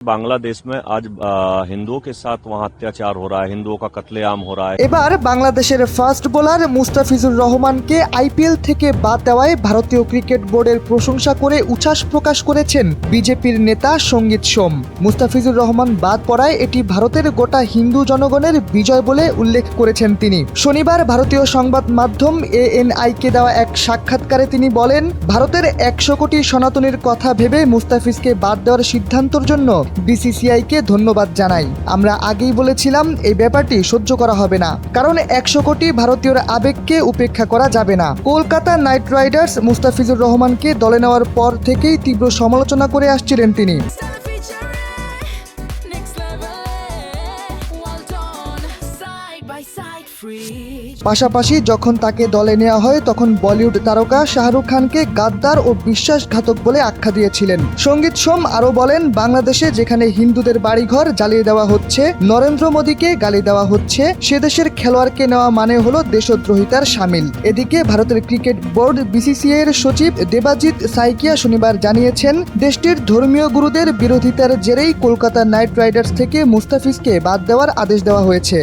बांग्लादेश में आज हिंदुओं के साथ वहाँ अत्याचार हो रहा है, हिंदुओं का कत्लेआम हो रहा है। এবার বাংলাদেশের ফাস্ট বোলার মুস্তাফিজুর রহমানকে আইপিএল থেকে বাদ দেওয়ায় ভারতীয় ক্রিকেট বোর্ডের প্রশংসা করে উচ্ছ্বাস প্রকাশ করেছেন বিজেপির নেতা সঙ্গীত সোম। মুস্তাফিজুর রহমান বাদ পড়ায় এটি ভারতের গোটা হিন্দু জনগণের বিজয় বলে উল্লেখ করেছেন তিনি। শনিবার ভারতীয় সংবাদ মাধ্যম এএনআই-কে দেওয়া এক সাক্ষাৎকারে তিনি বলেন, ভারতের 100 কোটি সনাতনীর কথা ভেবে মুস্তাফিজকে বাদ দেওয়ার সিদ্ধান্তের জন্য বিসিসিআই-কে ধন্যবাদ জানাই। আমরা আগেই বলেছিলাম এই ব্যাপারটি সহ্য করা হবে না, কারণ 100 কোটি ভারতীয়র আবেগকে উপেক্ষা করা যাবে না। কলকাতা নাইট রাইডার্স মুস্তাফিজুর রহমানকে দলে নেওয়ার পর থেকেই তীব্র সমালোচনা করে আসছিলেন তিনি। পাশাপাশি যখন তাকে দলে নেওয়া হয় তখন বলিউড তারকা শাহরুখ খানকে গাদ্দার ও বিশ্বাসঘাতক বলে আখ্যা দিয়েছিলেন। সঙ্গীত সোম আরও বলেন, বাংলাদেশে যেখানে হিন্দুদের বাড়িঘর জ্বালিয়ে দেওয়া হচ্ছে, নরেন্দ্র মোদীকে গালি দেওয়া হচ্ছে, সে দেশের খেলোয়াড়কে নেওয়া মানে হলো দেশদ্রোহিতার শামিল। এদিকে ভারতের ক্রিকেট বোর্ড বিসিসিআই এর সচিব দেবাজিৎ সাইকিয়া শনিবার জানিয়েছেন, দেশটির ধর্মীয় গুরুদের বিরোধিতার জেরেই কলকাতা নাইট রাইডার্স থেকে মুস্তাফিজকে বাদ দেওয়ার আদেশ দেওয়া হয়েছে।